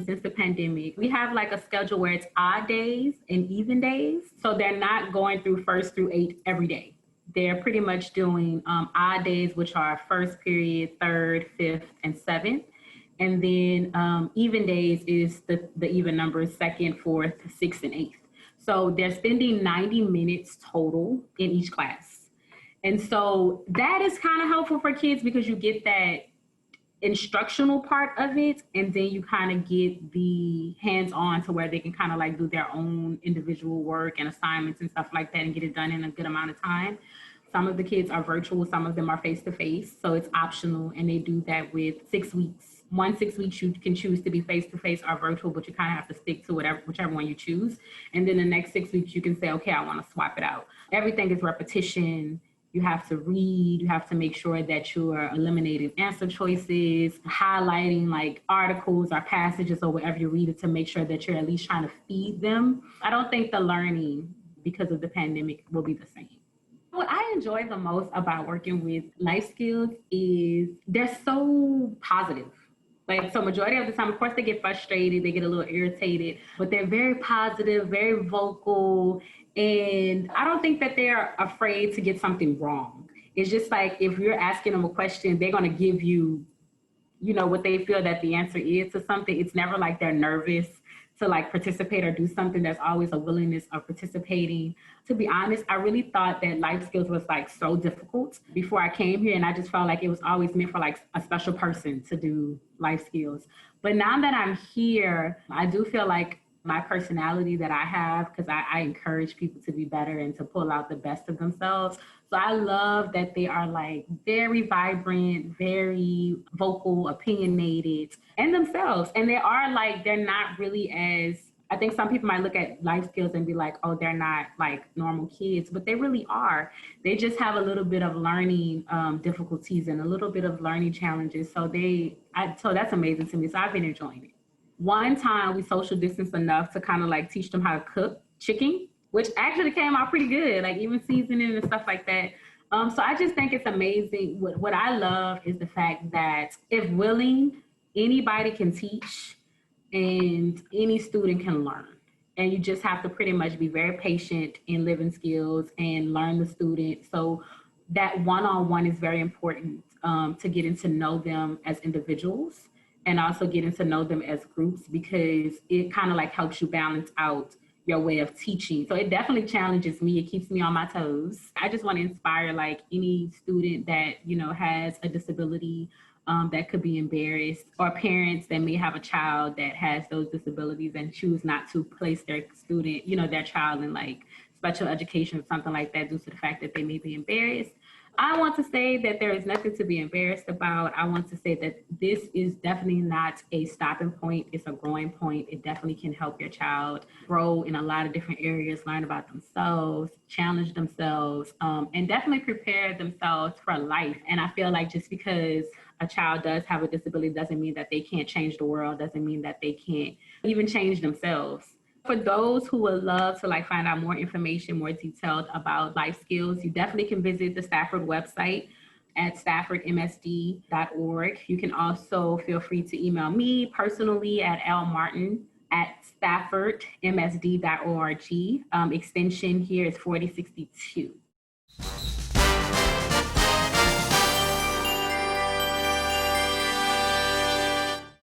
since the pandemic. We have like a schedule where it's odd days and even days. So they're not going through 1st through 8th every day. They're pretty much doing odd days, which are 1st period, 3rd, 5th, and 7th. And then even days is the even numbers, 2nd, 4th, 6th, and 8th. So they're spending 90 minutes total in each class. And so that is kind of helpful for kids because you get that instructional part of it, and then you kind of get the hands-on to where they can kind of like do their own individual work and assignments and stuff like that and get it done in a good amount of time. Some of the kids are virtual, some of them are face-to-face, so it's optional, and they do that with 6 weeks. 6 weeks you can choose to be face-to-face or virtual, but you kind of have to stick to whichever one you choose. And then the next 6 weeks you can say, okay, I want to swap it out. Everything is repetition. You have to read, you have to make sure that you are eliminating answer choices, highlighting like articles or passages or whatever you read it to make sure that you're at least trying to feed them. I don't think the learning because of the pandemic will be the same. What I enjoy the most about working with life skills is they're so positive. Like, so majority of the time, of course, they get frustrated, they get a little irritated, but they're very positive, very vocal. And I don't think that they're afraid to get something wrong. It's just like, if you're asking them a question, they're going to give you, what they feel that the answer is to something. It's never like they're nervous to like participate or do something. There's always a willingness of participating. To be honest, I really thought that life skills was like so difficult before I came here. And I just felt like it was always meant for like a special person to do life skills. But now that I'm here, I do feel like my personality that I have, because I encourage people to be better and to pull out the best of themselves. So I love that they are like very vibrant, very vocal, opinionated, and themselves. And they are like, they're not really as, I think some people might look at life skills and be like, oh, they're not like normal kids, but they really are. They just have a little bit of learning difficulties and a little bit of learning challenges. So that's amazing to me. So I've been enjoying it. One time we social distanced enough to kind of like teach them how to cook chicken, which actually came out pretty good, like even seasoning and stuff like that. So I just think it's amazing. What I love is the fact that if willing, anybody can teach and any student can learn. And you just have to pretty much be very patient in living skills and learn the student. So that one-on-one is very important to getting to know them as individuals and also getting to know them as groups, because it kind of like helps you balance out your way of teaching. So it definitely challenges me. It keeps me on my toes. I just want to inspire like any student that, has a disability that could be embarrassed, or parents that may have a child that has those disabilities and choose not to place their student, their child in like special education or something like that due to the fact that they may be embarrassed. I want to say that there is nothing to be embarrassed about. I want to say that this is definitely not a stopping point. It's a growing point. It definitely can help your child grow in a lot of different areas, learn about themselves, challenge themselves, and definitely prepare themselves for life. And I feel like just because a child does have a disability doesn't mean that they can't change the world, doesn't mean that they can't even change themselves. For those who would love to like find out more information, more detailed about life skills, you definitely can visit the Stafford website at staffordmsd.org. You can also feel free to email me personally at lmartin@staffordmsd.org. Extension here is 4062.